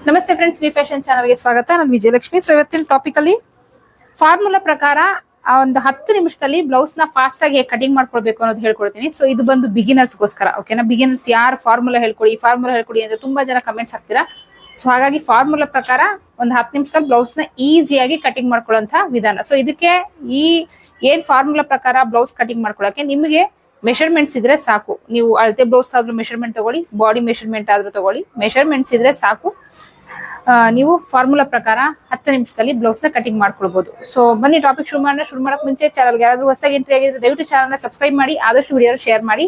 ನಮಸ್ತೆ friends, V fashion ಚಾನಲ್ಗೆ ಸ್ವಾಗತ. ನಾನು ವಿಜಯಲಕ್ಷ್ಮಿ. ಸೊ ಇವತ್ತಿನ ಟಾಪಿಕ್ ಅಲ್ಲಿ ಫಾರ್ಮುಲಾ ಪ್ರಕಾರ ಒಂದು 10 ನಿಮಿಷದಲ್ಲಿ ಬ್ಲೌಸ್ ನ ಫಾಸ್ಟ್ ಆಗಿ ಕಟಿಂಗ್ ಮಾಡ್ಕೊಳ್ಬೇಕು ಅನ್ನೋದು ಹೇಳ್ಕೊಡ್ತೀನಿ. ಸೊ ಇದು ಬಂದು ಬಿಗಿನರ್ಸ್ಗೋಸ್ಕರ, ಓಕೆನಾ. ಬಿಗಿನರ್ಸ್ ಯಾರು ಫಾರ್ಮುಲಾ ಹೇಳ್ಕೊಡಿ ಅಂತ ತುಂಬಾ ಜನ ಕಮೆಂಟ್ಸ್ ಹಾಕ್ತೀರಾ. ಸೊ ಹಾಗಾಗಿ ಫಾರ್ಮುಲಾ ಪ್ರಕಾರ ಒಂದು 10 ನಿಮಿಷದಲ್ಲಿ ಬ್ಲೌಸ್ ನ ಈಸಿಯಾಗಿ ಕಟಿಂಗ್ ಮಾಡ್ಕೊಳ್ಳುವಂತ ವಿಧಾನ. ಸೊ ಇದಕ್ಕೆ ಏನ್ ಫಾರ್ಮುಲಾ ಪ್ರಕಾರ ಬ್ಲೌಸ್ ಕಟಿಂಗ್ ಮಾಡ್ಕೊಳಕ್ಕೆ ನಿಮಗೆ ಮೆಷರ್ಮೆಂಟ್ಸ್ ಇದ್ರೆ ಸಾಕು. ನೀವು ಅಳತೆ ಬ್ಲೌಸ್ ಆದ್ರೂ ಮೆಷರ್ಮೆಂಟ್ ತಗೊಳ್ಳಿ, ಬಾಡಿ ಮೆಷರ್ಮೆಂಟ್ ಆದ್ರೂ ತಗೊಳ್ಳಿ, ಮೆಷರ್ಮೆಂಟ್ಸ್ ಇದ್ರೆ ಸಾಕು. ನೀವು ಫಾರ್ಮುಲಾ ಪ್ರಕಾರ 10 ನಿಮಿಷದಲ್ಲಿ ಬ್ಲೌಸ್ ನ ಕಟಿಂಗ್ ಮಾಡ್ಕೊಳ್ಬಹುದು. ಸೊ ಬನ್ನಿ ಟಾಪಿಕ್ ಶುರು ಮಾಡಕ್ ಮುಂಚೆ ಚಾನಲ್ಗೆ ಯಾರಾದ್ರೂ ಹೊಸದಾಗಿ ಎಂಟ್ರಿ ಆಗಿದ್ರೆ ದಯವಿಟ್ಟು ಚಾನಲ್ ನ ಸಬ್ಸ್ಕ್ರೈಬ್ ಮಾಡಿ, ಆದಷ್ಟು ವಿಡಿಯೋ ಶೇರ್ ಮಾಡಿ.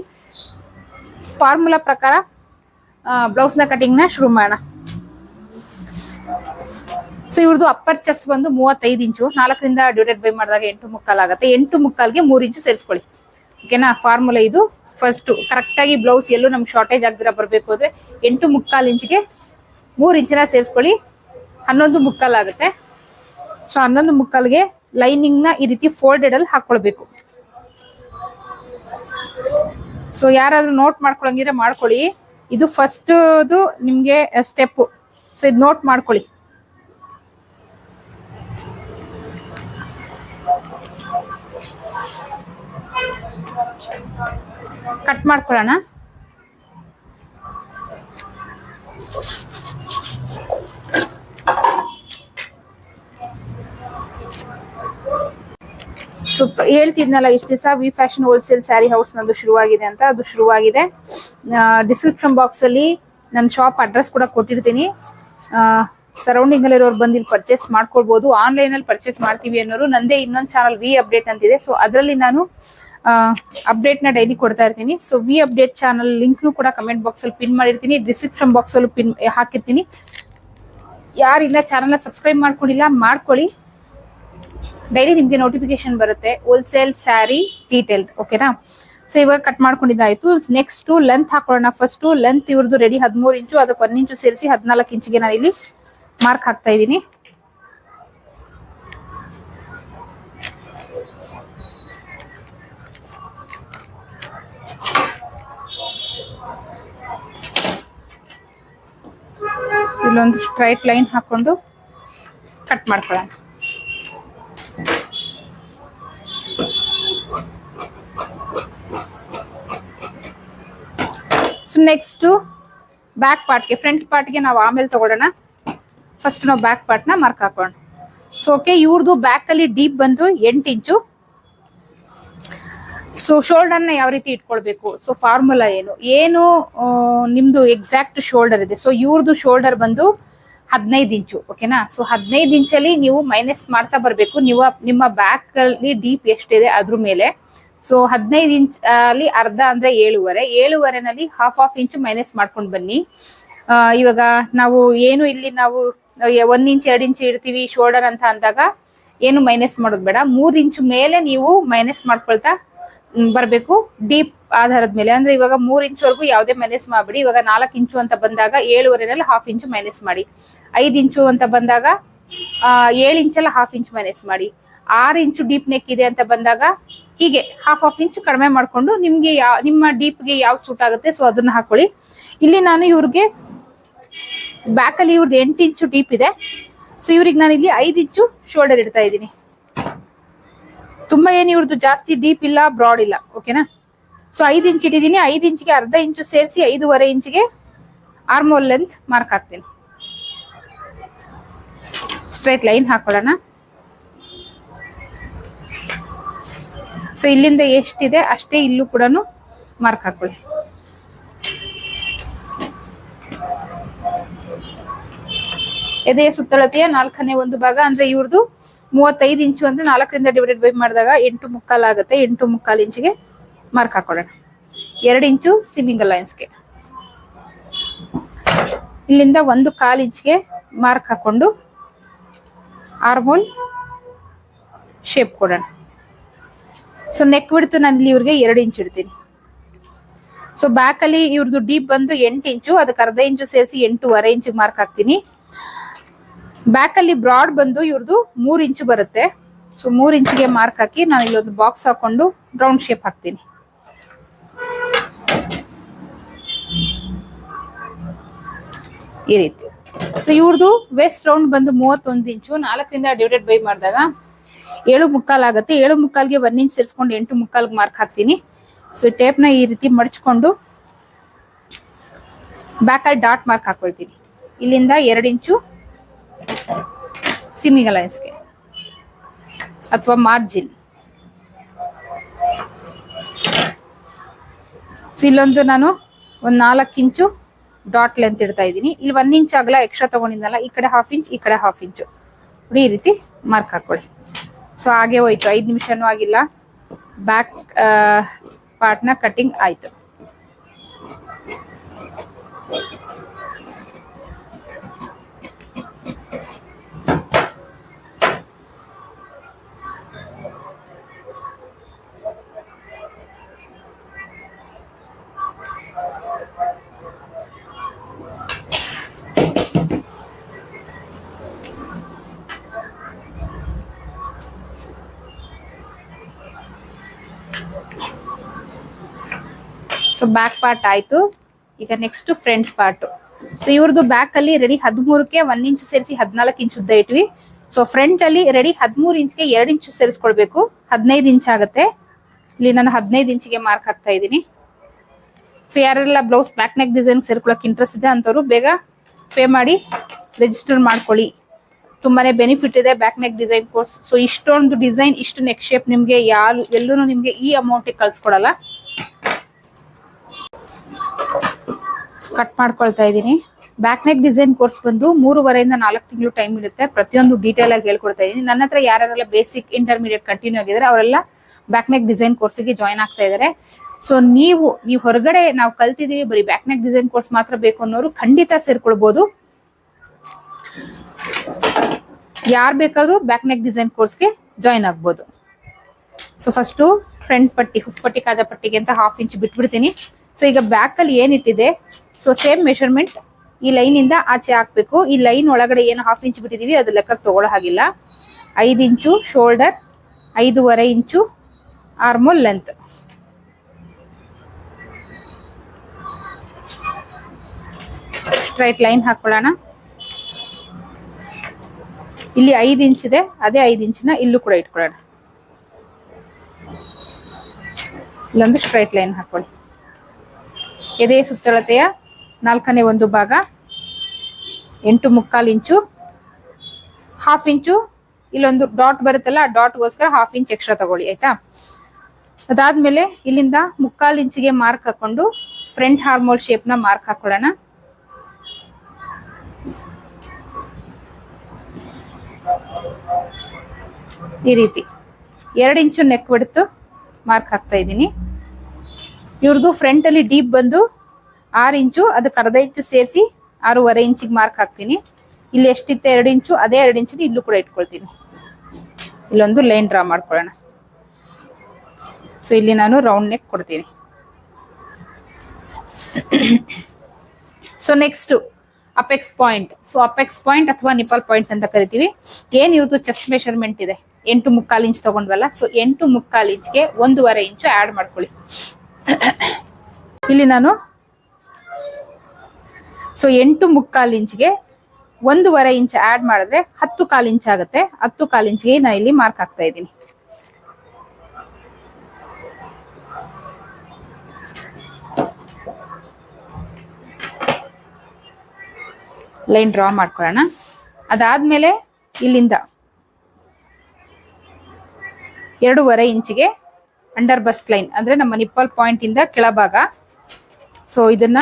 ಫಾರ್ಮುಲಾ ಪ್ರಕಾರ ಬ್ಲೌಸ್ ನ ಕಟಿಂಗ್ ನ ಶುರು ಮಾಡೋಣ. ಸೊ ಇವ್ರದ್ದು ಅಪ್ಪರ್ ಚೆಸ್ಟ್ ಬಂದು 35 ಇಂಚು, 4ರಿಂದ ಡಿವೈಡೆಡ್ ಬೈ ಮಾಡಿದಾಗ 8.75 ಆಗುತ್ತೆ. 8.75ಗೆ 3 ಇಂಚು ಸೇರಿಸ್ಕೊಳ್ಳಿ, ಓಕೆನಾ. ಫಾರ್ಮುಲಾ ಇದು. ಫಸ್ಟ್ ಕರೆಕ್ಟ್ ಆಗಿ ಬ್ಲೌಸ್ ಎಲ್ಲೂ ನಮ್ಗೆ ಶಾರ್ಟೇಜ್ ಆಗದಿರ ಬರ್ಬೇಕು ಅಂದ್ರೆ 8.75 ಇಂಚಿಗೆ 3 ಇಂಚಿನ ಸೇರಿಸ್ಕೊಳ್ಳಿ. 11.75 ಆಗುತ್ತೆ. ಸೊ 11.75ಗೆ ಲೈನಿಂಗ್ ನ ಈ ರೀತಿ ಫೋಲ್ಡೆಡ್ ಅಲ್ಲಿ ಹಾಕೊಳ್ಬೇಕು. ಸೊ ಯಾರಾದ್ರೂ ನೋಟ್ ಮಾಡ್ಕೊಳಂಗಿದ್ರೆ ಮಾಡ್ಕೊಳ್ಳಿ. ಇದು ಫಸ್ಟ್ ನಿಮ್ಗೆ ಸ್ಟೆಪ್. ಸೊ ಇದು ನೋಟ್ ಮಾಡ್ಕೊಳ್ಳಿ. ಕಟ್ ಮಾಡ್ಕೊಳ್ಳೋಣ. ಹೇಳ್ತಿದ್ನಲ್ಲ ಇಷ್ಟು ದಿವಸ V fashion wholesale saree house ನಂದು ಶುರುವಾಗಿದೆ ಅಂತ. ಅದು ಶುರುವಾಗಿದೆ. ಡಿಸ್ಕ್ರಿಪ್ಷನ್ ಬಾಕ್ಸ್ ಅಲ್ಲಿ ನನ್ನ ಶಾಪ್ ಅಡ್ರೆಸ್ ಕೂಡ ಕೊಟ್ಟಿರ್ತೀನಿ. ಸರೌಂಡಿಂಗ್ ಅಲ್ಲಿರೋರು ಬಂದು ಇಲ್ಲಿ ಪರ್ಚೇಸ್ ಮಾಡ್ಕೊಳ್ಬಹುದು. ಆನ್ಲೈನ್ ಅಲ್ಲಿ ಪರ್ಚೇಸ್ ಮಾಡ್ತೀವಿ ಅನ್ನೋರು ನಂದೇ ಇನ್ನೊಂದು ಚಾನಲ್ ವಿ ಅಪ್ಡೇಟ್ ಅಂತಿದೆ. ಸೊ ಅದರಲ್ಲಿ ನಾನು ಅಪ್ಡೇಟ್ ನ ಡೈಲಿ ಕೊಡ್ತಾ ಇರ್ತೀನಿ. So we update channel link ಕೂಡ ಕಮೆಂಟ್ ಬಾಕ್ಸ್ ಅಲ್ಲಿ ಪಿನ್ ಮಾಡಿರ್ತೀನಿ, ಡಿಸ್ಕ್ರಿಪ್ಷನ್ ಬಾಕ್ಸ್ ಅಲ್ಲೂ ಪಿನ್ ಹಾಕಿರ್ತೀನಿ. ಯಾರಿಲ್ಲ ಚಾನಲ್ ನ ಸಬ್ಸ್ಕ್ರೈಬ್ ಮಾಡ್ಕೊಂಡಿಲ್ಲ ಮಾಡ್ಕೊಳ್ಳಿ. ಡೈಲಿ ನಿಮ್ಗೆ ನೋಟಿಫಿಕೇಶನ್ ಬರುತ್ತೆ ಹೋಲ್ಸೇಲ್ ಸ್ಯಾರಿ ಡೀಟೇಲ್, ಓಕೆನಾ. ಸೊ ಇವಾಗ ಕಟ್ ಮಾಡ್ಕೊಂಡಿದ್ದಾಯ್ತು. ನೆಕ್ಸ್ಟ್ ಲೆಂತ್ ಹಾಕೊಳ್ಳೋಣ. ಫಸ್ಟ್ ಲೆಂತ್ ಇವ್ರದ್ದು ರೆಡಿ 13 ಇಂಚು, ಅದಕ್ಕೆ 1 ಇಂಚು ಸೇರಿಸಿ 14 ಇಂಚಿಗೆ ನಾನು ಇಲ್ಲಿ ಮಾರ್ಕ್ ಹಾಕ್ತಾ ಇದ್ದೀನಿ. ಇಲ್ಲೊಂದು ಸ್ಟ್ರೈಟ್ ಲೈನ್ ಹಾಕೊಂಡು ಕಟ್ ಮಾಡ್ಕೊಳ್ಳೋಣ. ಸೊ ನೆಕ್ಸ್ಟ್ ಬ್ಯಾಕ್ ಪಾರ್ಟ್ಗೆ, ಫ್ರಂಟ್ ಪಾರ್ಟ್ಗೆ ನಾವು ಆಮೇಲೆ ತಗೊಳ್ಳೋಣ. ಫಸ್ಟ್ ನಾವು ಬ್ಯಾಕ್ ಪಾರ್ಟ್ ನ ಮಾರ್ಕ್ ಹಾಕೋಣ. ಸೊ ಓಕೆ, ಇವ್ರದ್ದು ಬ್ಯಾಕ್ ಅಲ್ಲಿ ಡೀಪ್ ಬಂದು 8 ಇಂಚು. ಸೊ ಶೋಲ್ಡರ್ ನ ಯಾವ ರೀತಿ ಇಟ್ಕೊಳ್ಬೇಕು, ಸೊ ಫಾರ್ಮುಲಾ ಏನು ನಿಮ್ದು ಎಕ್ಸಾಕ್ಟ್ ಶೋಲ್ಡರ್ ಇದೆ. ಸೊ ಇವ್ರದ್ದು ಶೋಲ್ಡರ್ ಬಂದು 15 ಇಂಚು, ಓಕೆನಾ. ಸೊ 15 ಇಂಚಲ್ಲಿ ನೀವು ಮೈನಸ್ ಮಾಡ್ತಾ ಬರ್ಬೇಕು. ನಿಮ್ಮ ಬ್ಯಾಕ್ ಅಲ್ಲಿ ಡೀಪ್ ಎಷ್ಟಿದೆ ಅದ್ರ ಮೇಲೆ. ಸೊ 15 ಇಂಚ್ ಅಲ್ಲಿ ಅರ್ಧ ಅಂದ್ರೆ 7.5ನಲ್ಲಿ ಹಾಫ್ ಇಂಚು ಮೈನಸ್ ಮಾಡ್ಕೊಂಡು ಬನ್ನಿ. ಇವಾಗ ನಾವು ಇಲ್ಲಿ ನಾವು 1 ಇಂಚ್ 2 ಇಂಚ್ ಇಡ್ತೀವಿ ಶೋಲ್ಡರ್ ಅಂತ ಅಂದಾಗ ಏನು ಮೈನಸ್ ಮಾಡೋದು ಬೇಡ. 3 ಇಂಚು ಮೇಲೆ ನೀವು ಮೈನಸ್ ಮಾಡ್ಕೊಳ್ತಾ ಬರ್ಬೇಕು ಡೀಪ್ ಆಧಾರದ ಮೇಲೆ. ಅಂದ್ರೆ ಇವಾಗ 3 ಇಂಚ್ವರೆಗೂ ಯಾವುದೇ ಮೈನಸ್ ಮಾಡ್ಬಿಡಿ. ಇವಾಗ 4 ಇಂಚು ಅಂತ ಬಂದಾಗ 7.5ನಲ್ಲಿ ಹಾಫ್ ಇಂಚು ಮೈನಸ್ ಮಾಡಿ. 5 ಇಂಚು ಅಂತ ಬಂದಾಗ 7 ಇಂಚಲ್ಲ ಹಾಫ್ ಇಂಚ್ ಮೈನಸ್ ಮಾಡಿ. 6 ಇಂಚು ಡೀಪ್ ನೆಕ್ ಇದೆ ಅಂತ ಬಂದಾಗ ಹೀಗೆ ಹಾಫ್ ಇಂಚು ಕಡಿಮೆ ಮಾಡ್ಕೊಂಡು ನಿಮ್ಗೆ ನಿಮ್ಮ ಡೀಪ್ಗೆ ಯಾವ್ದು ಸೂಟ್ ಆಗುತ್ತೆ ಸೊ ಅದನ್ನ ಹಾಕೊಳ್ಳಿ. ಇಲ್ಲಿ ನಾನು ಇವ್ರಿಗೆ ಬ್ಯಾಕ್ ಅಲ್ಲಿ ಇವ್ರದ್ದು 8 ಇಂಚು ಡೀಪ್ ಇದೆ. ಸೊ ಇವ್ರಿಗೆ ನಾನು ಇಲ್ಲಿ 5 ಇಂಚು ಶೋಲ್ಡರ್ ಇಡ್ತಾ ಇದ್ದೀನಿ. ತುಂಬಾ ಏನು ಇವ್ರದ್ದು ಜಾಸ್ತಿ ಡೀಪ್ ಇಲ್ಲ, ಬ್ರಾಡ್ ಇಲ್ಲ, ಓಕೆನಾ. ಸೊ 5 ಇಂಚ್ ಇಟ್ಟಿದ್ದೀನಿ. 5 ಇಂಚಿಗೆ ಅರ್ಧ ಇಂಚು ಸೇರಿಸಿ 5.5 ಇಂಚಿಗೆ ಆರ್ಮೋಲ್ ಲೆಂತ್ ಮಾರ್ಕ್ ಹಾಕ್ತೀನಿ. ಸ್ಟ್ರೈಟ್ ಲೈನ್ ಹಾಕೊಳ್ಳೋಣ. ಸೊ ಇಲ್ಲಿಂದ ಎಷ್ಟಿದೆ ಅಷ್ಟೇ ಇಲ್ಲೂ ಕೂಡ ಮಾರ್ಕ್ ಹಾಕೊಳ್ಳಿ. ಎದೆಯ ಸುತ್ತಳತೆಯ 4ನೇ ಒಂದು ಭಾಗ ಅಂದ್ರೆ ಇವ್ರದ್ದು 35 ಇಂಚು ಅಂದ್ರೆ 4ರಿಂದ ಡಿವೈಡೆಡ್ ಬೈ ಮಾಡಿದಾಗ 8.75 ಆಗುತ್ತೆ. 8.75 ಇಂಚಿಗೆ ಮಾರ್ಕ್ ಹಾಕೊಳ್ಳೋಣ. 2 ಇಂಚು ಸಿಮ್ಮಿಂಗ್ ಲೈನ್ಸ್ಗೆ. ಇಲ್ಲಿಂದ 1/4 ಇಂಚ್ಗೆ ಮಾರ್ಕ್ ಹಾಕೊಂಡು ಆರ್ಮೋಲ್ ಶೇಪ್ ಕೊಡೋಣ. ಸೊ ನೆಕ್ ಬಿಡ್ತು ನಾನು ಇಲ್ಲಿ ಇವ್ರಿಗೆ 2 ಇಂಚ್ ಇಡ್ತೀನಿ. ಸೊ ಬ್ಯಾಕ್ ಅಲ್ಲಿ ಇವ್ರದ್ದು ಡೀಪ್ ಬಂದು 8 ಇಂಚು, ಅದಕ್ಕೆ ಅರ್ಧ ಇಂಚು ಸೇರಿಸಿ 8.5 ಇಂಚಿಗೆ ಮಾರ್ಕ್ ಹಾಕ್ತೀನಿ. ಬ್ಯಾಕ್ ಅಲ್ಲಿ ಬ್ರಾಡ್ ಬಂದು ಇವ್ರದ್ದು 3 ಇಂಚು ಬರುತ್ತೆ. ಸೊ 3 ಇಂಚಿಗೆ ಮಾರ್ಕ್ ಹಾಕಿ ನಾನು ಇಲ್ಲೊಂದು ಬಾಕ್ಸ್ ಹಾಕೊಂಡು ರೌಂಡ್ ಶೇಪ್ ಹಾಕ್ತೀನಿ. ಈ ರೀತಿ ಸೊ ಇವ್ರದ್ದು ವೇಸ್ಟ್ ರೌಂಡ್ ಬಂದು 31 ಇಂಚು. 4ರಿಂದ ಡಿವೈಡೆಡ್ ಬೈ ಮಾಡಿದಾಗ 7.25 ಆಗುತ್ತೆ. 7.25ಗೆ 1 ಇಂಚ್ ಸೇರಿಸ್ಕೊಂಡು 8.25 ಮಾರ್ಕ್ ಹಾಕ್ತೀನಿ. ಸೊ ಟೇಪ್ನ ಈ ರೀತಿ ಮಡಚ್ಕೊಂಡು ಬ್ಯಾಕಲ್ಲಿ ಡಾಟ್ ಮಾರ್ಕ್ ಹಾಕೊಳ್ತೀನಿ. ಇಲ್ಲಿಂದ 2 ಇಂಚು ಸಿಮ್ಮಿಂಗ್ ಅಲೈನ್ಸ್ಗೆ ಅಥವಾ ಮಾರ್ಜಿನ್. ಸೊ ಇಲ್ಲೊಂದು ನಾನು ಒಂದು 4 ಇಂಚು ಡಾಟ್ ಲೆಂತ್ ಇಡ್ತಾ ಇದ್ದೀನಿ. ಇಲ್ಲಿ 1 ಇಂಚ್ ಅಗಲ ಎಕ್ಸ್ಟ್ರಾ ತಗೊಂಡಿದ್ದಲ್ಲ, ಈ ಕಡೆ 1/2 ಇಂಚ್, ಈ ಕಡೆ 1/2 ಇಂಚು ನೋಡಿ, ಈ ರೀತಿ ಮಾರ್ಕ್ ಹಾಕೊಳ್ಳಿ. ಸೊ ಹಾಗೆ ಹೋಯ್ತು, 5 ನಿಮಿಷನೂ ಆಗಿಲ್ಲ, ಬ್ಯಾಕ್ ಪಾರ್ಟ್ನ ಕಟಿಂಗ್ ಆಯ್ತು. ಸೊ ಬ್ಯಾಕ್ ಪಾರ್ಟ್ ಆಯ್ತು. ಈಗ ನೆಕ್ಸ್ಟ್ ಫ್ರಂಟ್ ಪಾರ್ಟ್. ಸೊ ಇವ್ರದ್ದು ಬ್ಯಾಕ್ ಅಲ್ಲಿ ರೆಡಿ 13ಕ್ಕೆ 1 ಇಂಚ್ ಸೇರಿಸಿ 14 ಇಂಚ್ ಉದ್ದ ಇಟ್ವಿ. ಸೊ ಫ್ರಂಟ್ ಅಲ್ಲಿ ರೆಡಿ 13 ಇಂಚ್ಗೆ 2 ಇಂಚ್ ಸೇರಿಸ್ಕೊಳ್ಬೇಕು, 15 ಇಂಚ್ ಆಗುತ್ತೆ. ಇಲ್ಲಿ ನಾನು 15 ಇಂಚಿಗೆ ಮಾರ್ಕ್ ಹಾಕ್ತಾ ಇದ್ದೀನಿ. ಸೊ ಯಾರೆಲ್ಲ ಬ್ಲೌಸ್ ಬ್ಯಾಕ್ ನೆಕ್ ಡಿಸೈನ್ ಸೇರ್ಕೊಳಕ್ ಇಂಟ್ರೆಸ್ಟ್ ಇದೆ ಅಂತವ್ರು ಬೇಗ ಪೇ ಮಾಡಿ ರಿಜಿಸ್ಟರ್ ಮಾಡ್ಕೊಳ್ಳಿ. ತುಂಬಾನೇ ಬೆನಿಫಿಟ್ ಇದೆ back neck design course. So ಇಷ್ಟೊಂದು ಡಿಸೈನ್, ಇಷ್ಟು ನೆಕ್ ಶೇಪ್ ನಿಮ್ಗೆ ಎಲ್ಲೂ ನಿಮ್ಗೆ ಈ ಅಮೌಂಟಿಗೆ ಕಳ್ಸ್ಕೊಡಲ್ಲ. ಕಟ್ ಮಾಡ್ಕೊಳ್ತಾ ಇದ್ದೀನಿ. ಬ್ಯಾಕ್ ನೆಕ್ ಡಿಸೈನ್ ಕೋರ್ಸ್ ಬಂದು 3.5 ಇಂದ 4 ತಿಂಗಳು ಟೈಮ್ ಇರುತ್ತೆ. ಪ್ರತಿಯೊಂದು ಡೀಟೇಲ್ ಆಗಿ ಹೇಳ್ಕೊಡ್ತಾ ಇದ್ದೀನಿ. ನನ್ನ ಹತ್ರ ಯಾರೆಲ್ಲ ಬೇಸಿಕ್ ಇಂಟರ್ಮೀಡಿಯೇಟ್ ಕಂಟಿನ್ಯೂ ಆಗಿದ್ದಾರೆ ಅವರೆಲ್ಲ ಬ್ಯಾಕ್ ನೆಕ್ ಡಿಸೈನ್ ಕೋರ್ಸ್ಗೆ ಜಾಯ್ನ್ ಆಗ್ತಾ ಇದ್ದಾರೆ. ಸೊ ನೀವು ಹೊರಗಡೆ ನಾವು ಕಲ್ತಿದೀವಿ ಬರೀ ಬ್ಯಾಕ್ ನೆಕ್ ಡಿಸೈನ್ ಕೋರ್ಸ್ ಮಾತ್ರ ಬೇಕು ಅನ್ನೋರು ಖಂಡಿತ ಸೇರ್ಕೊಳ್ಬಹುದು. ಯಾರು ಬೇಕಾದ್ರೂ ಬ್ಯಾಕ್ ನೆಕ್ ಡಿಸೈನ್ ಕೋರ್ಸ್ಗೆ ಜಾಯ್ನ್ ಆಗ್ಬೋದು. ಸೊ ಫಸ್ಟು ಫ್ರಂಟ್ ಪಟ್ಟಿ, ಹುಪ್ಪಟ್ಟಿ, ಕಾಜಾ ಪಟ್ಟಿಗೆ ಅಂತ 1/2 ಇಂಚ್ ಬಿಟ್ಬಿಡ್ತೀನಿ. ಸೊ ಈಗ ಬ್ಯಾಕ್ ಅಲ್ಲಿ ಏನಿಟ್ಟಿದೆ, ಸೊ ಸೇಮ್ ಮೆಷರ್ಮೆಂಟ್ ಈ ಲೈನ್ ಇಂದ ಆಚೆ ಹಾಕ್ಬೇಕು. ಈ ಲೈನ್ ಒಳಗಡೆ ಏನು 1/2 ಇಂಚ್ ಬಿಟ್ಟಿದೀವಿ ಅದು ಲೆಕ್ಕಕ್ಕೆ ತಗೊಳ್ಳೋ ಹಾಗಿಲ್ಲ. 5 ಇಂಚು ಶೋಲ್ಡರ್, 5.5 ಇಂಚು ಆರ್ಮೋಲ್ ಲೆಂತ್. ಸ್ಟ್ರೈಟ್ ಲೈನ್ ಹಾಕೊಳ್ಳೋಣ. ಇಲ್ಲಿ 5 ಇಂಚ್ ಇದೆ, ಅದೇ 5 ಇಂಚಿನ ಇಲ್ಲೂ ಕೂಡ ಇಟ್ಕೊಳ್ಳೋಣ. ಇಲ್ಲೊಂದು ಸ್ಟ್ರೈಟ್ ಲೈನ್ ಹಾಕೊಳ್ಳಿ. ಎದೆ ಸುತ್ತಳತೆಯ 4ನೇ 1 ಭಾಗ 8.25 ಇಂಚು, 1/2 ಇಂಚು ಇಲ್ಲೊಂದು ಡಾಟ್ ಬರುತ್ತಲ್ಲ, ಆ ಡಾಟ್ಗೋಸ್ಕರ 1/2 ಇಂಚ್ ಎಕ್ಸ್ಟ್ರಾ ತಗೊಳ್ಳಿ, ಆಯ್ತಾ. ಅದಾದ್ಮೇಲೆ ಇಲ್ಲಿಂದ 3/4 ಇಂಚಿಗೆ ಮಾರ್ಕ್ ಹಾಕೊಂಡು ಫ್ರಂಟ್ ಹಾರ್ಮೋಲ್ ಶೇಪ್ ನ ಮಾರ್ಕ್ ಹಾಕೊಳ್ಳೋಣ. ಈ ರೀತಿ 2 ಇಂಚು ನೆಕ್ ಬಿಡ್ತು ಮಾರ್ಕ್ ಹಾಕ್ತಾ ಇದ್ದೀನಿ. ಇವ್ರದ್ದು ಫ್ರಂಟ್ ಅಲ್ಲಿ ಡೀಪ್ ಬಂದು 6 ಇಂಚು, ಅದಕ್ಕೆ 1/2 ಇಂಚು ಸೇರಿಸಿ 6.5 ಇಂಚಿಗೆ ಮಾರ್ಕ್ ಹಾಕ್ತೀನಿ. ಇಲ್ಲಿ ಎಷ್ಟಿತ್ತು 2 ಇಂಚು, ಅದೇ 2 ಇಂಚಿನ ಇಲ್ಲೂ ಕೂಡ ಇಟ್ಕೊಳ್ತೀನಿ. ಇಲ್ಲೊಂದು ಲೈನ್ ಡ್ರಾ ಮಾಡ್ಕೊಳ್ಳೋಣ. ಸೊ ಇಲ್ಲಿ ನಾನು ರೌಂಡ್ ನೆಕ್ ಕೊಡ್ತೀನಿ. So next apex point. So apex point ಅಥವಾ ನಿಪಲ್ ಪಾಯಿಂಟ್ ಅಂತ ಕರಿತೀವಿ. ಏನ್ ಇವ್ರದ್ದು ಚೆಸ್ಟ್ ಮೆಷರ್ಮೆಂಟ್ ಇದೆ 8.25 ಇಂಚ್ ತಗೊಂಡ್ವಲ್ಲ, ಸೊ 8.25 ಇಂಚ್ಗೆ 1.5 ಇಂಚು ಆಡ್ ಮಾಡ್ಕೊಳ್ಳಿ. ಇಲ್ಲಿ ನಾನು 8.25 ಇಂಚ್ಗೆ 1.5 ಇಂಚ್ ಆಡ್ ಮಾಡಿದ್ರೆ 10.25 ಇಂಚ್ ಆಗುತ್ತೆ. 10.25 ಇಂಚ್ಗೆ ನಾನು ಇಲ್ಲಿ ಮಾರ್ಕ್ ಹಾಕ್ತಾ ಇದ್ದೀನಿ. ಲೈನ್ ಡ್ರಾ ಮಾಡ್ಕೊಳ್ಳೋಣ. ಅದಾದ್ಮೇಲೆ ಇಲ್ಲಿಂದ 2.5 ಇಂಚಿಗೆ ಅಂಡರ್ ಬಸ್ಟ್ ಲೈನ್, ಅಂದ್ರೆ ನಮ್ಮ ನಿಪ್ಪಲ್ ಪಾಯಿಂಟ್ ಇಂದ ಕೆಳಭಾಗ. ಸೊ ಇದನ್ನ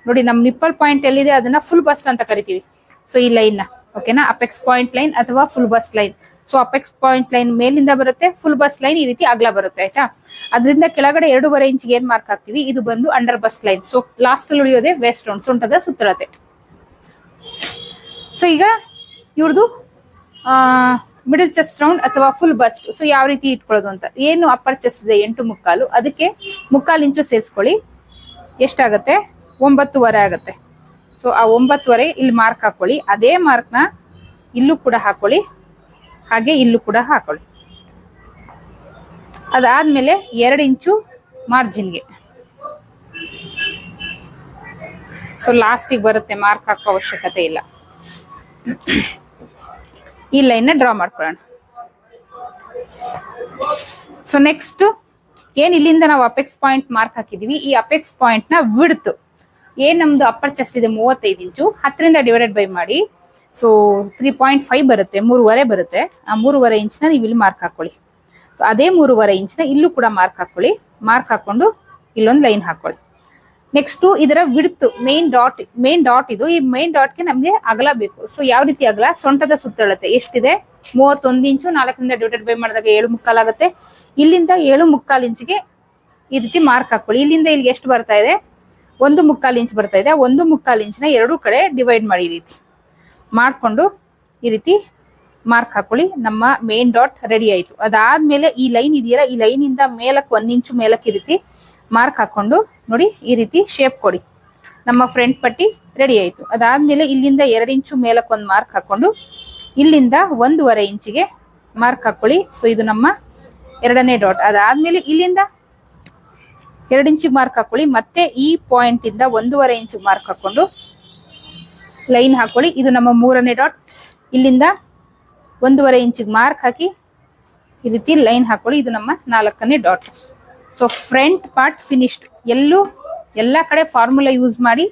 ನೋಡಿ, ನಮ್ಮ ನಿಪ್ಪಲ್ ಪಾಯಿಂಟ್ ಎಲ್ಲಿದೆ ಅದನ್ನ ಫುಲ್ ಬಸ್ಟ್ ಅಂತ ಕರಿತೀವಿ. ಸೊ ಈ ಲೈನ್ ನ ಓಕೆನಾ, ಅಪೆಕ್ಸ್ ಪಾಯಿಂಟ್ ಲೈನ್ ಅಥವಾ full bust line. So apex point line ಮೇಲಿಂದ ಬರುತ್ತೆ, ಫುಲ್ ಬಸ್ಟ್ ಲೈನ್ ಈ ರೀತಿ ಅಗಲ ಬರುತ್ತೆ, ಆಯ್ತಾ. ಅದರಿಂದ ಕೆಳಗಡೆ 2.5 ಇಂಚಿಗೆ ಏನ್ ಮಾರ್ಕ್ ಹಾಕ್ತಿವಿ, ಇದು ಬಂದು under bust line. So last ಅಲ್ಲಿ ಉಳಿಯೋದೆ ವೇಸ್ಟ್ ರೌಂಡ್, ಸೊಂಟದ ಸುತ್ತಳತೆ. ಸೊ ಈಗ ಇವ್ರದ್ದು ಮಿಡಲ್ ಚೆಸ್ಟ್ ರೌಂಡ್ ಅಥವಾ ಫುಲ್ ಬಸ್ಟ್. ಸೊ ಯಾವ ರೀತಿ ಇಟ್ಕೊಳ್ಳೋದು ಅಂತ, ಏನು ಅಪ್ಪರ್ ಚೆಸ್ಟ್ ಇದೆ 8.25, ಅದಕ್ಕೆ 3/4 ಇಂಚು ಸೇರಿಸ್ಕೊಳ್ಳಿ. ಎಷ್ಟಾಗತ್ತೆ 9.5 ಆಗುತ್ತೆ. ಸೊ ಆ 9.5 ಇಲ್ಲಿ ಮಾರ್ಕ್ ಹಾಕೊಳ್ಳಿ. ಅದೇ ಮಾರ್ಕ್ನ ಇಲ್ಲೂ ಕೂಡ ಹಾಕೊಳ್ಳಿ, ಹಾಗೆ ಇಲ್ಲೂ ಕೂಡ ಹಾಕೊಳ್ಳಿ. ಅದಾದ್ಮೇಲೆ 2 ಇಂಚು ಮಾರ್ಜಿನ್ಗೆ. ಸೊ ಲಾಸ್ಟಿಗೆ ಬರುತ್ತೆ, ಮಾರ್ಕ್ ಹಾಕೋ ಅವಶ್ಯಕತೆ ಇಲ್ಲ. ಈ ಲೈನ್ ನ ಡ್ರಾ ಮಾಡ್ಕೊಳ್ಳೋಣ. ಸೊ ನೆಕ್ಸ್ಟ್ ಏನ್ ಇಲ್ಲಿಂದ ನಾವು ಅಪೆಕ್ಸ್ ಪಾಯಿಂಟ್ ಮಾರ್ಕ್ ಹಾಕಿದೀವಿ, ಈ ಅಪೆಕ್ಸ್ ಪಾಯಿಂಟ್ ನ ವಿಡ್ತ್ ಏನ್ ನಮ್ದು ಅಪ್ಪರ್ ಚೆಸ್ಟ್ ಇದೆ 35 ಇಂಚು, 10ರಿಂದ ಡಿವೈಡೆಡ್ ಬೈ ಮಾಡಿ. ಸೊ 3.5 ಬರುತ್ತೆ, 3.5 ಬರುತ್ತೆ. ಆ 3.5 ಇಂಚ್ನ ನೀವು ಇಲ್ಲಿ ಮಾರ್ಕ್ ಹಾಕೊಳ್ಳಿ. ಸೊ ಅದೇ 3.5 ಇಂಚ್ನ ಇಲ್ಲೂ ಕೂಡ ಮಾರ್ಕ್ ಹಾಕೊಳ್ಳಿ. ಮಾರ್ಕ್ ಹಾಕೊಂಡು ಇಲ್ಲೊಂದು ಲೈನ್ ಹಾಕೊಳ್ಳಿ. ನೆಕ್ಸ್ಟ್ ಇದರ ವಿಡ್ತ್ ಮೇನ್ ಡಾಟ್ ಇದು. ಈ ಮೇನ್ ಡಾಟ್ಗೆ ನಮ್ಗೆ ಅಗಲ ಬೇಕು. ಸೊ ಯಾವ ರೀತಿ ಅಗಲ? ಸೊಂಟದ ಸುತ್ತಳತೆ ಎಷ್ಟಿದೆ? 31 ಇಂಚು. 4ರಿಂದ ಡಿವೈಡೆಡ್ ಬೈ ಮಾಡಿದಾಗ 7.25 ಆಗುತ್ತೆ. ಇಲ್ಲಿಂದ 7.25 ಇಂಚಿಗೆ ಈ ರೀತಿ ಮಾರ್ಕ್ ಹಾಕೊಳ್ಳಿ. ಇಲ್ಲಿಂದ ಇಲ್ಲಿಗೆ ಎಷ್ಟು ಬರ್ತಾ ಇದೆ? 1.25 ಇಂಚ್ ಬರ್ತಾ ಇದೆ. 1.25 ಇಂಚ್ನ ಎರಡೂ ಕಡೆ ಡಿವೈಡ್ ಮಾಡಿ ಈ ರೀತಿ ಮಾಡ್ಕೊಂಡು ಈ ರೀತಿ ಮಾರ್ಕ್ ಹಾಕೊಳ್ಳಿ. ನಮ್ಮ ಮೇನ್ ಡಾಟ್ ರೆಡಿ ಆಯ್ತು. ಅದಾದ್ಮೇಲೆ ಈ ಲೈನ್ ಇದೆಯಲ್ಲ, ಈ ಲೈನ್ ಇಂದ ಮೇಲಕ್ಕೆ 1 ಇಂಚು ಮೇಲಕ್ಕೆ ಈ ರೀತಿ ಮಾರ್ಕ್ ಹಾಕೊಂಡು ನೋಡಿ ಈ ರೀತಿ ಶೇಪ್ ಕೊಡಿ. ನಮ್ಮ ಫ್ರಂಟ್ ಪಟ್ಟಿ ರೆಡಿ ಆಯ್ತು. ಅದಾದ್ಮೇಲೆ ಇಲ್ಲಿಂದ 2 ಇಂಚು ಮೇಲಕ್ಕೆ ಒಂದು ಮಾರ್ಕ್ ಹಾಕೊಂಡು ಇಲ್ಲಿಂದ 1.25 ಇಂಚಿಗೆ ಮಾರ್ಕ್ ಹಾಕೊಳ್ಳಿ. ಸೊ ಇದು ನಮ್ಮ ಎರಡನೇ ಡಾಟ್. ಅದಾದ್ಮೇಲೆ ಇಲ್ಲಿಂದ 2 ಇಂಚಿಗೆ ಮಾರ್ಕ್ ಹಾಕೊಳ್ಳಿ. ಮತ್ತೆ ಈ ಪಾಯಿಂಟ್ ಇಂದ 1.25 ಇಂಚಿಗೆ ಮಾರ್ಕ್ ಹಾಕೊಂಡು ಲೈನ್ ಹಾಕೊಳ್ಳಿ. ಇದು ನಮ್ಮ 3ನೇ ಡಾಟ್. ಇಲ್ಲಿಂದ 1.25 ಇಂಚಿಗೆ ಮಾರ್ಕ್ ಹಾಕಿ ಈ ರೀತಿ ಲೈನ್ ಹಾಕೊಳ್ಳಿ. ಇದು ನಮ್ಮ 4ನೇ dot. So front part finished. ಎಲ್ಲ ಕಡೆ ಫಾರ್ಮುಲಾ ಯೂಸ್ ಮಾಡಿ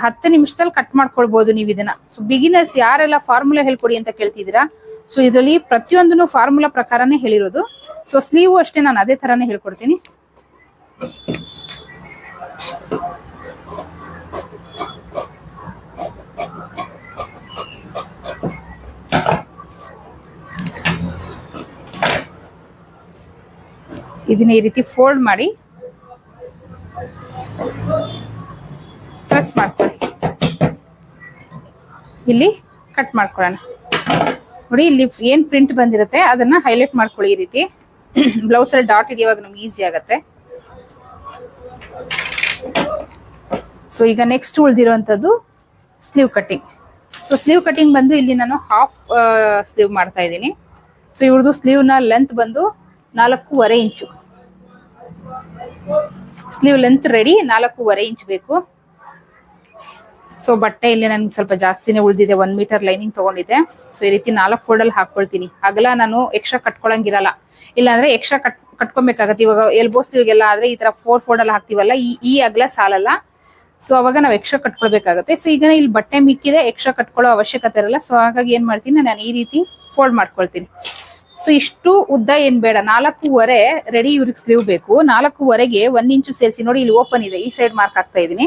10 ನಿಮಿಷದಲ್ಲಿ ಕಟ್ ಮಾಡ್ಕೊಳ್ಬಹುದು ನೀವು ಇದನ್ನ. ಸೊ ಬಿಗಿನರ್ಸ್ ಯಾರೆಲ್ಲ ಫಾರ್ಮುಲಾ ಹೇಳ್ಕೊಡಿ ಅಂತ ಕೇಳ್ತಿದ್ದೀರಾ, ಸೊ ಇದರಲ್ಲಿ ಪ್ರತಿಯೊಂದನ್ನು ಫಾರ್ಮುಲಾ ಪ್ರಕಾರನೇ ಹೇಳಿರೋದು. ಸೊ ಸ್ಲೀವ್ ಅಷ್ಟೇ ನಾನು ಅದೇ ತರಾನೇ ಹೇಳ್ಕೊಡ್ತೀನಿ. ಇದನ್ನ ಈ ರೀತಿ ಫೋಲ್ಡ್ ಮಾಡಿ ಪ್ರೆಸ್ ಮಾಡ್ಕೊಳ್ಳಿ. ಇಲ್ಲಿ ಕಟ್ ಮಾಡ್ಕೊಳ್ಳೋಣ. ನೋಡಿ ಇಲ್ಲಿ ಏನ್ ಪ್ರಿಂಟ್ ಬಂದಿರುತ್ತೆ ಅದನ್ನ ಹೈಲೈಟ್ ಮಾಡ್ಕೊಳ್ಳಿ ಈ ರೀತಿ. ಬ್ಲೌಸ್ ಅಲ್ಲಿ ಡಾಟ್ ಹಿಡಿಯುವಾಗ ನಮ್ಗೆ ಈಸಿ ಆಗುತ್ತೆ. ಸೊ ಈಗ ನೆಕ್ಸ್ಟ್ ಉಳಿದಿರುವಂತದ್ದು sleeve cutting. So sleeve cutting ಬಂದು ಇಲ್ಲಿ ನಾನು ಹಾಫ್ ಸ್ಲೀವ್ ಮಾಡ್ತಾ ಇದ್ದೀನಿ. ಸೊ ಇವ್ರದ್ದು ಸ್ಲೀವ್ ನ ಲೆಂತ್ ಬಂದು 4.25 ಇಂಚು. ಸ್ಲೀವ್ ಲೆಂತ್ ರೆಡಿ 4.25 ಇಂಚ್ ಬೇಕು. ಸೊ ಬಟ್ಟೆ ಇಲ್ಲಿ ನನ್ಗೆ ಸ್ವಲ್ಪ ಜಾಸ್ತಿನೇ ಉಳಿದಿದೆ. 1 ಮೀಟರ್ ಲೈನಿಂಗ್ ತಗೊಂಡಿದ್ದೆ. ಸೊ ಈ ರೀತಿ 4 ಫೋಲ್ಡ್ ಅಲ್ಲಿ ಹಾಕೊಳ್ತೀನಿ. ಅಗಲ ನಾನು ಎಕ್ಸ್ಟ್ರಾ ಕಟ್ಕೊಳಂಗಿರಲ್ಲ, ಇಲ್ಲಾಂದ್ರೆ ಎಕ್ಸ್ಟ್ರಾ ಕಟ್ಕೊಬೇಕಾಗತ್ತೆ. ಇವಾಗ ಎಲ್ಬೋ ಸ್ಲೀವ್ಗೆಲ್ಲ ಆದ್ರೆ ಈ ತರ 4 ಫೋಲ್ಡ್ ಅಲ್ಲಿ ಹಾಕ್ತಿವಲ್ಲ, ಈ ಅಗಲ ಸಾಲಲ್ಲ. ಸೊ ಅವಾಗ ನಾವು ಎಕ್ಸ್ಟ್ರಾ ಕಟ್ಕೊಳ್ಬೇಕಾಗತ್ತೆ. ಸೊ ಈಗ ಇಲ್ಲಿ ಬಟ್ಟೆ ಮಿಕ್ಕಿದೆ, ಎಕ್ಸ್ಟ್ರಾ ಕಟ್ಕೊಳ್ಳೋ ಅವಶ್ಯಕತೆ ಇರಲ್ಲ. ಸೊ ಹಾಗಾಗಿ ಏನ್ ಮಾಡ್ತೀನಿ, ನಾನು ಈ ರೀತಿ ಫೋಲ್ಡ್ ಮಾಡ್ಕೊಳ್ತೀನಿ. ಸೊ ಇಷ್ಟು ಉದ್ದ ಏನ್ ಬೇಡ, 4.25 ರೆಡಿ ಇವ್ರಿಗೆ ಸ್ಲೀವ್ ಬೇಕು. 4.25ಗೆ 1 ಇಂಚು ಸೇರಿಸಿ ನೋಡಿ, ಇಲ್ಲಿ ಓಪನ್ ಇದೆ, ಈ ಸೈಡ್ ಮಾರ್ಕ್ ಆಗ್ತಾ ಇದೀನಿ.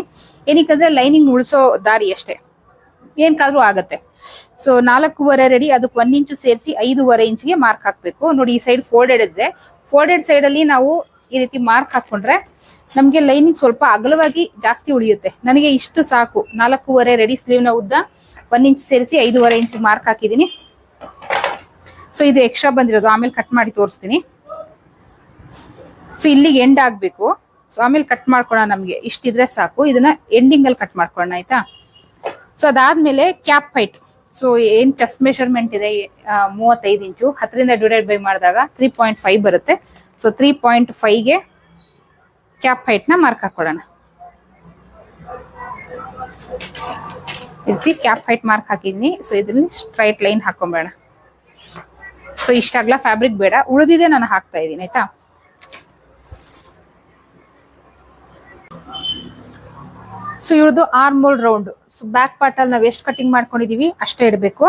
ಏನಕ್ಕಂದ್ರೆ ಲೈನಿಂಗ್ ಉಳಿಸೋ ದಾರಿ ಅಷ್ಟೇ, ಏನ್ಕಾದ್ರೂ ಆಗತ್ತೆ. ಸೊ 4.25 ರೆಡಿ, ಅದಕ್ಕೆ 1 ಇಂಚು ಸೇರಿಸಿ 5.25 ಇಂಚಿಗೆ ಮಾರ್ಕ್ ಹಾಕ್ಬೇಕು. ನೋಡಿ ಈ ಸೈಡ್ ಫೋಲ್ಡೆಡ್ ಇದೆ. ಫೋಲ್ಡೆಡ್ ಸೈಡ್ ಅಲ್ಲಿ ನಾವು ಈ ರೀತಿ ಮಾರ್ಕ್ ಹಾಕೊಂಡ್ರೆ ನಮ್ಗೆ ಲೈನಿಂಗ್ ಸ್ವಲ್ಪ ಅಗಲವಾಗಿ ಜಾಸ್ತಿ ಉಳಿಯುತ್ತೆ. ನನಗೆ ಇಷ್ಟು ಸಾಕು. 4.25 ರೆಡಿ ಸ್ಲೀವ್ ನ ಉದ್ದ 1 ಇಂಚ್ ಸೇರಿಸಿ 5.25 ಇಂಚ್ ಮಾರ್ಕ್ ಹಾಕಿದೀನಿ. ಸೊ ಇದು ಎಕ್ಸ್ಟ್ರಾ ಬಂದಿರೋದು, ಆಮೇಲೆ ಕಟ್ ಮಾಡಿ ತೋರಿಸ್ತೀನಿ. ಸೊ ಇಲ್ಲಿಗೆ ಎಂಡ್ ಆಗ್ಬೇಕು. ಸೊ ಆಮೇಲೆ ಕಟ್ ಮಾಡ್ಕೊಳ್ಳೋಣ. ನಮ್ಗೆ ಇಷ್ಟಿದ್ರೆ ಸಾಕು. ಇದನ್ನ ಎಂಡಿಂಗ್ ಅಲ್ಲಿ ಕಟ್ ಮಾಡ್ಕೊಳ್ಳೋಣ, ಆಯ್ತಾ. ಸೊ ಅದಾದ್ಮೇಲೆ ಕ್ಯಾಪ್ ಹೈಟ್. ಸೊ ಏನ್ ಚೆಸ್ಟ್ ಮೆಷರ್ಮೆಂಟ್ ಇದೆ 35 ಇಂಚು, 10ರಿಂದ ಡಿವೈಡ್ ಬೈ ಮಾಡಿದಾಗ 3.5 ಬರುತ್ತೆ. ಸೊ 3.5ಗೆ ಕ್ಯಾಪ್ ಹೈಟ್ ನ ಮಾರ್ಕ್ ಹಾಕೊಳ್ಳೋಣ. ಈ ರೀತಿ ಕ್ಯಾಪ್ ಹೈಟ್ ಮಾರ್ಕ್ ಹಾಕಿದ್ನಿ. ಸೊ ಇದ್ರಲ್ಲಿ ಸ್ಟ್ರೈಟ್ ಲೈನ್ ಹಾಕೊಂಬೇಡ. ಸೊ ಇಷ್ಟಾಗ್ಲ ಫ್ಯಾಬ್ರಿಕ್ ಬೇಡ, ಉಳಿದಿದೆ ನಾನು ಹಾಕ್ತಾ ಇದ್ದೀನಿ, ಆಯ್ತಾ. ಸೊ ಇವ್ರದ್ದು arm hole round. So back part ಅಲ್ಲಿ ನಾವು ಎಷ್ಟು ಕಟಿಂಗ್ ಮಾಡ್ಕೊಂಡಿದೀವಿ ಅಷ್ಟೇ ಇಡಬೇಕು.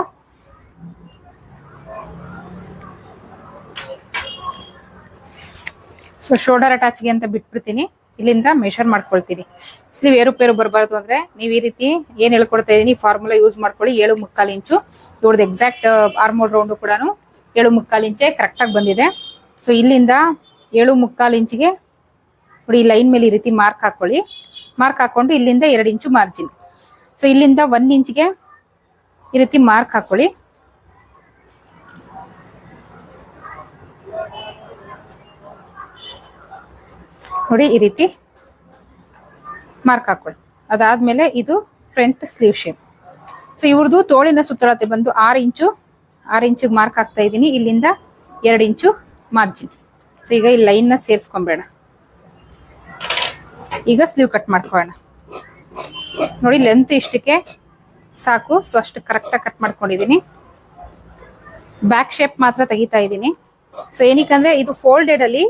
ಸೊ ಶೋಲ್ಡರ್ ಅಟ್ಯಾಚ್ಗೆ ಅಂತ ಬಿಟ್ಬಿಡ್ತೀನಿ. ಇಲ್ಲಿಂದ ಮೆಷರ್ ಮಾಡ್ಕೊಳ್ತೀನಿ. ಸ್ಲೀವ್ ಏರುಪೇರು ಬರಬಾರ್ದು ಅಂದ್ರೆ ನೀವು ಈ ರೀತಿ ಏನ್ ಹೇಳ್ಕೊಡ್ತಾ ಇದೀನಿ ಫಾರ್ಮುಲಾ ಯೂಸ್ ಮಾಡ್ಕೊಳ್ಳಿ. 7.25 ಇಂಚು ಇವ್ರದ್ದು ಎಕ್ಸಾಕ್ಟ್ ಆರ್ಮ್ ಹೋಲ್ ರೌಂಡ್ ಕೂಡ 7.25 ಇಂಚೆ ಕರೆಕ್ಟ್ ಆಗಿ ಬಂದಿದೆ. ಸೊ ಇಲ್ಲಿಂದ 7.25 ಇಂಚಿಗೆ ನೋಡಿ, ಲೈನ್ ಮೇಲೆ ಈ ರೀತಿ ಮಾರ್ಕ್ ಹಾಕೊಳ್ಳಿ. ಮಾರ್ಕ್ ಹಾಕೊಂಡು ಇಲ್ಲಿಂದ 2 ಇಂಚು ಮಾರ್ಜಿನ್. ಸೊ ಇಲ್ಲಿಂದ 1 ಇಂಚಿಗೆ ಈ ರೀತಿ ಮಾರ್ಕ್ ಹಾಕೊಳ್ಳಿ. ನೋಡಿ ಈ ರೀತಿ ಮಾರ್ಕ್ ಹಾಕೊಳ್ಳಿ. ಅದಾದ್ಮೇಲೆ ಇದು ಫ್ರಂಟ್ ಸ್ಲೀವ್ ಶೇಪ್. ಸೊ ಇವ್ರದ್ದು ತೋಳಿನ ಸುತ್ತಳತೆ ಬಂದು 6 ಇಂಚು. 6 ಇಂಚಿಗೆ ಮಾರ್ಕ್ ಹಾಕ್ತಾ ಇದ್ದೀನಿ. ಇಲ್ಲಿಂದ 2 ಇಂಚು ಮಾರ್ಜಿನ್. ಸೊ ಈಗ ಈ ಲೈನ್ ನ ಸೇರಿಸ್ಕೊಂಬೇಡ. ಈಗ ಸ್ಲೀವ್ ಕಟ್ ಮಾಡ್ಕೊಳ್ಳೋಣ. ನೋಡಿ ಲೆಂತ್ ಇಷ್ಟಕ್ಕೆ ಸಾಕು. ಸೊ ಅಷ್ಟು ಕರೆಕ್ಟಾಗಿ ಕಟ್ ಮಾಡ್ಕೊಂಡಿದ್ದೀನಿ. ಬ್ಯಾಕ್ ಶೇಪ್ ಮಾತ್ರ ತೆಗಿತಾ ಇದ್ದೀನಿ. ಸೊ ಏನಕ್ಕಂದ್ರೆ ಇದು ಫೋಲ್ಡೆಡ್ ಅಲ್ಲಿ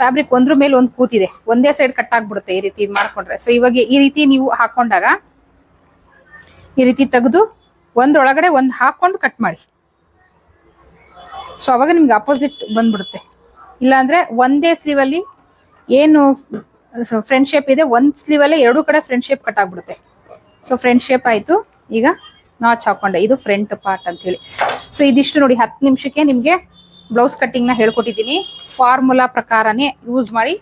ಫ್ಯಾಬ್ರಿಕ್ ಒಂದ್ರ ಮೇಲೆ ಒಂದು ಕೂತಿದೆ, ಒಂದೇ ಸೈಡ್ ಕಟ್ ಆಗ್ಬಿಡುತ್ತೆ ಈ ರೀತಿ ಮಾಡ್ಕೊಂಡ್ರೆ. ಸೊ ಇವಾಗ ಈ ರೀತಿ ನೀವು ಹಾಕೊಂಡಾಗ ಈ ರೀತಿ ತೆಗೆದು ಒಂದ್ರೊಳಗಡೆ ಒಂದು ಹಾಕೊಂಡು ಕಟ್ ಮಾಡಿ. ಸೊ ಅವಾಗ ನಿಮ್ಗೆ ಅಪೋಸಿಟ್ ಬಂದ್ಬಿಡುತ್ತೆ. ಇಲ್ಲಾಂದ್ರೆ ಒಂದೇ ಸ್ಲೀವ್ ಅಲ್ಲಿ ಏನು ಫ್ರಂಟ್ ಶೇಪ್ ಇದೆ, ಒಂದ್ ಸ್ಲೀವ್ ಅಲ್ಲೇ ಎರಡೂ ಕಡೆ ಫ್ರಂಟ್ ಶೇಪ್ ಕಟ್ ಆಗ್ಬಿಡುತ್ತೆ. ಸೊ ಫ್ರಂಟ್ ಶೇಪ್ ಆಯ್ತು. ಈಗ ನಾಚ್ ಹಾಕೊಂಡೆ, ಇದು ಫ್ರಂಟ್ ಪಾರ್ಟ್ ಅಂತ ಹೇಳಿ. ಸೊ ಇದಿಷ್ಟು ನೋಡಿ 10 ನಿಮಿಷಕ್ಕೆ ನಿಮ್ಗೆ ಬ್ಲೌಸ್ ಕಟ್ಟಿಂಗ್ ನ ಹೇಳ್ಕೊಟ್ಟಿದ್ದೀನಿ. ಫಾರ್ಮುಲಾ ಪ್ರಕಾರನೇ ಯೂಸ್ ಮಾಡಿ.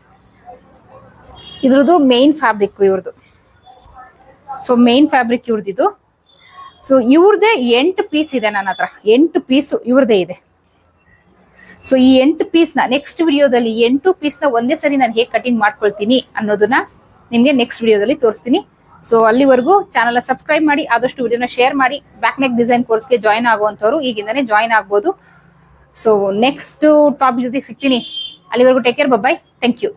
ಇದ್ರದ್ದು ಮೇನ್ ಫ್ಯಾಬ್ರಿಕ್ ಇವ್ರದ್ದು. ಸೊ ಮೇನ್ ಫ್ಯಾಬ್ರಿಕ್ ಇವ್ರದ್ದು. ಸೊ ಇವ್ರದೇ 8 ಪೀಸ್ ಇದೆ ನನ್ನ ಹತ್ರ, 8 ಪೀಸ್ ಇವ್ರದೇ ಇದೆ. ಸೊ ಈ 8 ಪೀಸ್ನ ನೆಕ್ಸ್ಟ್ ವಿಡಿಯೋದಲ್ಲಿ 8 ಪೀಸ್ನ ಒಂದೇ ಸರಿ ನಾನು ಹೇಗೆ ಕಟಿಂಗ್ ಮಾಡ್ಕೊಳ್ತೀನಿ ಅನ್ನೋದನ್ನ ನಿಮ್ಗೆ ನೆಕ್ಸ್ಟ್ ವಿಡಿಯೋದಲ್ಲಿ ತೋರಿಸ್ತೀನಿ. ಸೊ ಅಲ್ಲಿವರೆಗೂ ಚಾನಲ್ ಸಬ್ಸ್ಕ್ರೈಬ್ ಮಾಡಿ, ಆದಷ್ಟು ವಿಡಿಯೋನ ಶೇರ್ ಮಾಡಿ. ಬ್ಯಾಕ್ ನೆಕ್ ಡಿಸೈನ್ ಕೋರ್ಸ್ಗೆ ಜಾಯ್ನ್ ಆಗುವಂತವ್ರು ಈಗಿಂದಾನೆ ಜಾಯ್ನ್ ಆಗ್ಬೋದು. ಸೊ ನೆಕ್ಸ್ಟ್ ಟಾಪಿಕ್ ಜೊತೆಗೆ ಸಿಗ್ತೀನಿ. ಅಲ್ಲಿವರೆಗೂ take care, bye. Thank you.